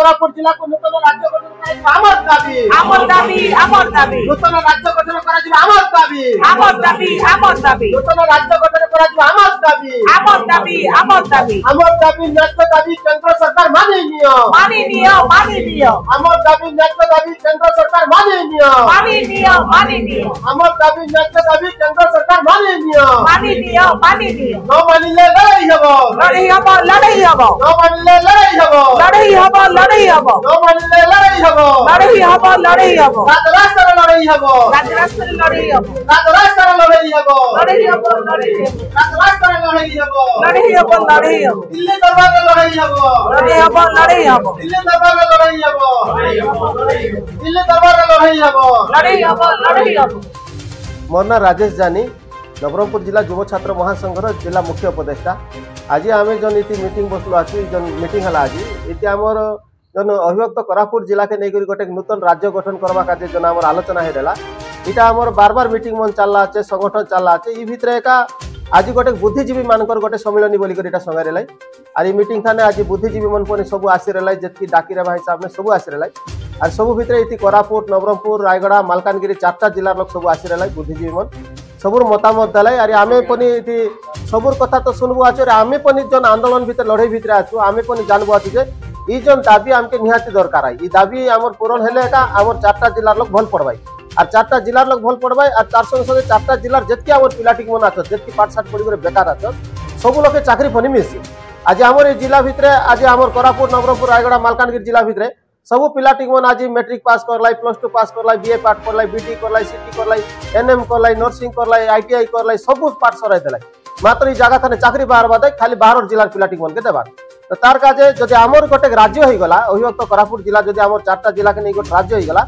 कोरापुट जिला को नूतन राज्य गठन करा आमर दाबी नूतन राज्य गठन करा आमर दाबी नूतन राज्य गठन करा आमर दाबी न्याय दाबी केंद्र सरकार माननीय आमर दाबी न्याय दाबी केंद्र सरकार माननीय आमर दाबी न्याय दाबी केंद्र सरकार माननीय न मानिले लड़ाई हबो न मानिले लड़ाई हबो न मानिले लड़ाई हबो राष्ट्र लड़ाई हबो राष्ट्र लड़ाई हबो दिल्ली दरबार लड़ाई हबो दिल्ली दरबार लड़ाई हबो मोर ना राजेश जानी नवरंगपुर जिला युव छात्र महासंघर जिला मुख्य उपदेष्टा आज आम जन इति मीटिंग बसलु आछु जन मीटिंग हला आज इति हमर जन अभिव्यक्त कोरापुट जिला के नेगरी गोटे नूतन राज्य गठन करबा काजे जन हमर आलोचना हेला इटा हमर बार बार मीटिंग मन चलला आछे संगठन चलला आछे ई भितरे एका आज गोटे बुद्धिजीवी मानकर गोटे सम्मेलनी बोली कर इटा संगे रेलाई आरी मीटिंग थाने आज बुद्धिजीवी मन पने सब आसी रेलाई जतकी डाकी रे भाई साहब ने सब आसी रेलाई आर सब भितरे इति कोरापुट नवरंगपुर रायगढ़ मालकानगिरी चारटा जिला लोग सब आसी रेलाई बुद्धिजीवी मन सबुर मतामत दलाई अरे आमे पनी इति सबुर कथा तो सुनबो आछो रे आमे पनी जन आंदोलन भितर लड़ाई भितर आछो आमे पनी जानबो आछो जे ई जन दाबी हमके निहाती दरकार है ई दाबी हमर पूरण हेले का हमर चारटा जिला लोग भल पड़बाई और चारटा जिला लोग भल पड़बाई और चार संगे चारटा जिलार जतकी हमर पिलाटिक मन आछो जतकी पाठ साठ पड़ी करे बेकार आछो सब लोग के चाकरी फनी मिसी आज हमर ई जिला भितर आज हमर कोरापुट नवरंगपुर रायगढ़ मालकानगिरी जिला भितर सब पिलाटिक मन आज मैट्रिक पास करलाई +2 पास करलाई बीए पाठ करलाई बीटी करलाई सीटी करलाई एनएम करलाई नर्सिंग करलाई आईटीआई करलाई सब पाठ सराई देलाई मात्र ई जगह थाने चाकरी बाहर बादे खाली बाहर जिला पिलाटिक मन के देबा तो तार काजे जदि हमर गोटे राज्य होई गला अभिव्यक्त कोरापुट जिला जदि हमर चारटा जिला के नै गोटे राज्य होई गला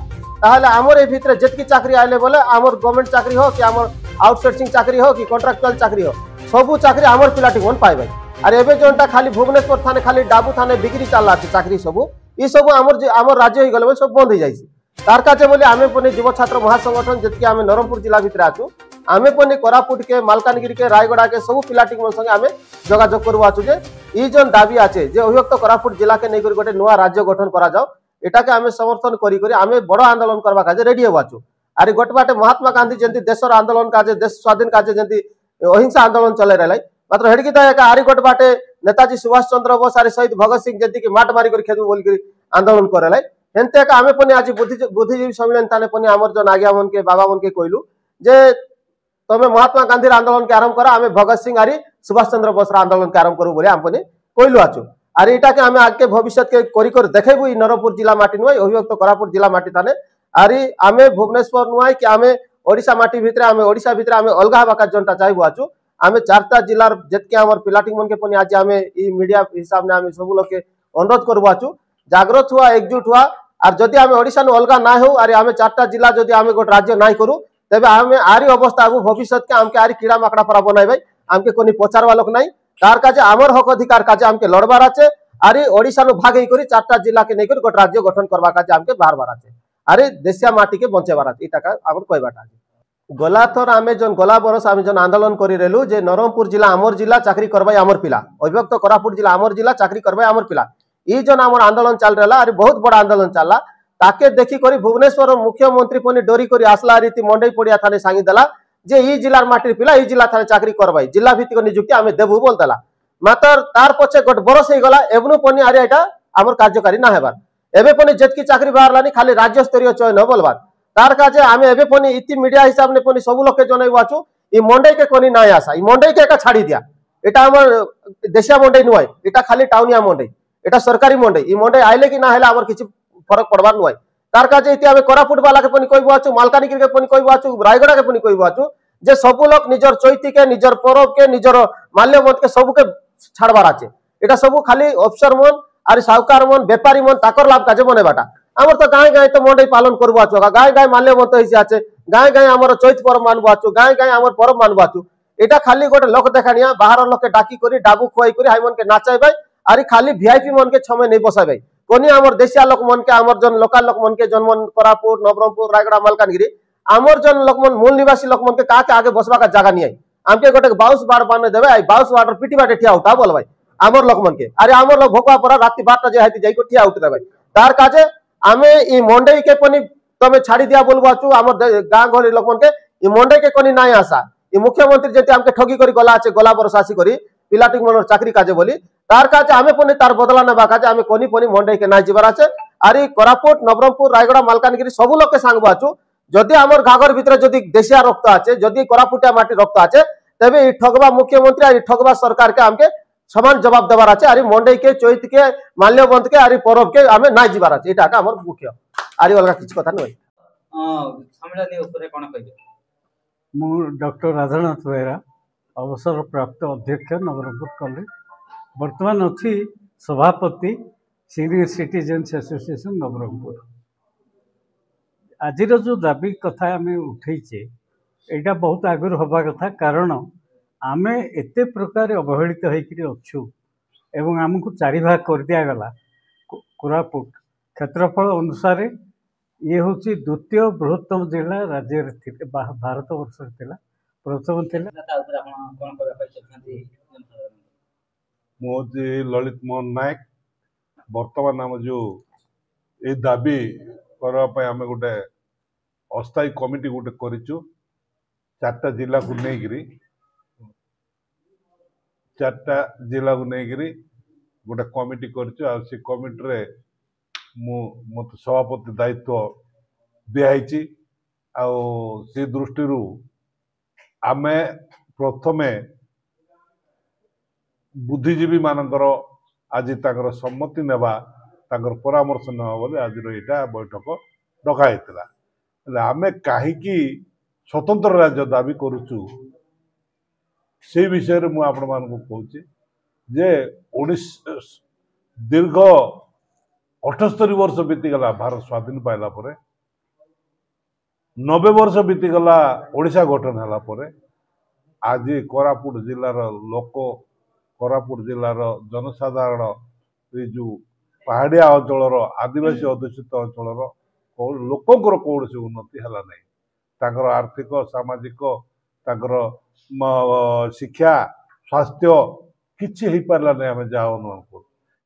ताहले हमर ए भितरे जतकी चाकरी आइले बोले हमर गवर्नमेंट चाकरी हो कि हमर आउटसोर्सिंग चाकरी हो कि कॉन्ट्रैक्चुअल चाकरी हो सब चाकरी हमर पिलाटिक मन पाइबे अरे एबे जोनटा खाली भुवनेश्वर थाने खाली डाबू थाने बिक्री चलला छै चाकरी सब ई सब हमर राज्य होई गले सब बंद हो जाइसी तार काजे बोले आमे पने युव छात्र महासंगठन जतकी आमे नवरंगपुर जिला भितरे आछु आमे पने कोरापुट के मालकानगिरी के रायगढ़ के सब पिलाटिक मन संगे आमे जोगाजोग करबो आछु जे ई जन दाबी आछे जे अभिव्यक्त कोरापुट जिला के नै गोटे नया राज्य गठन करा जाओ एटा के आमे समर्थन करी करी आमे बड़ आंदोलन करबा काजे रेडी होबाछु आरे गोटे बाटे महात्मा गांधी जंती देशर आंदोलन काजे देश स्वाधीन काजे जंती अहिंसा आंदोलन चले रहलाई मात्र हेडकी ता एक आरी गोटे बाटे नेताजी सुभाष चंद्र बोस आरे शहीद भगत सिंह जंती के माट मारी कर खेदु बोल करी आंदोलन करलाई हेनते का आमे पने आज बुद्धिजीवी सम्मेलन ताने पने हमर जन आज्ञा मन के बाबा मन के कहलु जे तमे महात्मा गांधी आंदोलन के आरंभ करा आमे भगत सिंह आरी सुभाष चंद्र बोस आंदोलन के आरंभ करू बोले हम पने कहलु आछु आरे इटा के आमे आगे भविष्य के करी कर देखेबु ई नरपुर जिला माटी नुय अभिव्यक्त कोरापुट जिला माटी ताने आरी आमे भुवनेश्वर नुय कि आमे ओडिसा माटी भितरे आमे ओडिसा भितरे आमे अलगा बाका जनता चाहबो आछु आमे चारटा जिलार जतके हमर पिलाटिक मन के पने आज आमे ई मीडिया हिसाब ने आमे सब लोग के अनुरोध करबो आछु जागृत हुआ एकजुट हुआ और जदि आमे ओडिसा नु अलगा ना हो अरे आमे चारटा जिला जदि आमे गोट राज्य नाई करू तबे आमे आरी अवस्था आगु भविष्य के हमके आरी कीड़ा माकड़ा परा बनाइबे हमके कोनी पचारवा लोक नाही तार काजे हमर हक अधिकार काजे हमके लड़बार आछे आरी ओडिसा नु भागई करी चारटा जिला के नेकर गोट राज्य गठन करबा काजे हमके बार-बार आछे आरे देशिया माटी के बंचेबार आछे ई टाका हमर कहबाटा गला थर आमे जन गला बरस आमे जन आंदोलन करी रेलु जे नवरंगपुर जिला हमर जिला चाकरी करबाई हमर पिला अभिव्यक्त कोरापुट जिला हमर जिला चाकरी करबाई हमर पिला ई जन हमर आंदोलन चल रहला अरे बहुत बड़ा आंदोलन चलला ताके देखी करी भुवनेश्वर मुख्यमंत्री पने डोरी करी आसला रीति मंडई पड़िया थाने सांगी देला जे ई जिलार माटी पिला ई जिला थाने चाकरी करबाई जिला भित्तिक नियुक्ति आमे देबु बोल देला मात्र तार पछे गोट बरस हे गला एबनु पने अरे एटा हमर कार्यकारी ना हेबार एबे पने जतकी चाकरी बाहरलानी खाली राज्य स्तरीय चयन बोलबार तार काजे आमे एबे पने इति मीडिया हिसाब ने पने सब लोग के जनाई वाचू ई मंडई के कोनी ना आसा ई मंडई के एका छाड़ी दिया एटा हमर देशिया मंडई नुय एटा खाली टाउनिया मंडई एटा सरकारी मंडई ई मंडई आइले कि ना हैला हमर किछि फरक पड़बार नुय तार काजे इति आमे कोरापुट वाला के पने कहबो आचू मालकानगिरी के पने कहबो आचू रायगढ़ के पने कहबो आचू जे सब लोग निजर चैती के निजर परब के निजर माल्यवंत के सब के छाड़बार आछे एटा सब खाली अफसर मन आर साहूकार मन व्यापारी मन ताकर लाभ काजे बनेबाटा हमर तो गाय गाय तो मंडई पालन करबो आचू गाय गाय माल्यवंत हिसे आछे गाय गाय हमर चैत परब मानबो आचू गाय गाय हमर परब मानबो आचू एटा खाली गोटे लोक देखानिया बाहर लोक के डाकी करी डाबू खुआई करी हाई मन के नाचाइबाई आरी खाली वीआईपी मन के छमे नहीं बसाइबाई कोनी हमर देशिया लोक मन के हमर जन लोकल लोक मन के जन्मन कोरापुट नवरंगपुर रायगढ़ मालकानगिरी हमर जन लोक मन मूल निवासी लोक मन के का के आगे बसबा का जगह नहीं आई हमके गोटे बाउस बाड़ बाने देबे आई बाउस बाड़ पिटी बाटे ठिया उठा बोलबाई हमर लोक मन के अरे हमर लोक भोकवा पर राती 12 जे हाती जाई को ठिया उठ देबे तार काजे आमे ई मंडई के कोनी तमे छाड़ी दिया बोलबा छु हमर गां गहली लोक मन के ई मंडई के कोनी नाय आशा ई मुख्यमंत्री जेते हमके ठगी करी गला আছে गला बरसासी करी पिलाटिक मन चाकरी काजे बोली तार काजे आमे कोनी तार बदला नेबा काजे आमे कोनी कोनी मंडई के नाय जिबार আছে आरी कोरापुट नवरंगपुर रायगड़ा मालकानगिरी सब लोक के सांगबा छु जदि हमर घाघर भितर जदि देशिया रक्त আছে जदि कोरापुटिया माटी रक्त আছে तबे ई ठगबा मुख्यमंत्री आ ई ठगबा सरकार के हमके समान जवाब देवार আছে आरी मंडई के चैत के माल्यबंत के आरी परब के आमे नाय जिबार আছে एटा का हमर मुख्य आरी अलगा किछ कथा नै सम्मेलन ऊपर कोन कहबे मु डॉक्टर राधानाथ बेहरा अवसर प्राप्त अध्यक्ष नवरंगपुर कॉलेज वर्तमान अच्छी सभापति सीनियर सिटीजन्स एसोसिएशन नवरंगपुर आज जो दाबी कथा आम उठेचे यहाँ बहुत आगुरी हवा कथा कारण आमे एते प्रकार अवहेलित होछु एवं आमको चारि भाग कर दिया गला कोरापुट क्षेत्रफल अनुसार ये हूँ द्वितीय बृहत्तम जिला राज्य भारत वर्ष प्रथम मुझे ललित मोहन नायक बर्तमान आम जो ये दाबी करने आम गोटे अस्थायी कमिटी गोटे करूँ 4टा जिला को लेकिरी 4टा जिला को लेकिरी गोटे कमिटी कर कमिटी मत सभापति दायित्व दिखाई से दृष्टि आमे प्रथमे बुद्धिजीवी मानकर आज ताकर सम्मति नेबा ताकर परामर्श नेबा बोले आज यहाँ बैठक डकाई आमे कहीं स्वतंत्र राज्य दाबी करुचु से विषय में आपण मानक कहूँ जे दीर्घ 78 वर्ष बीतीगला भारत स्वाधीन पाइला परे 90 वर्ष बीतीगला ओडिशा गठन हला परे आज कोरापुट जिलार लोक कोरापुट जिलार जनसाधारण ये जो पहाड़िया अंचल आदिवासी अध्युषित अंचल लोकंर कौन से उन्नति है नहीं ताकर आर्थिक सामाजिक ताकर शिक्षा स्वास्थ्य किछि पारा नहीं आम जहाँ अनुमान कर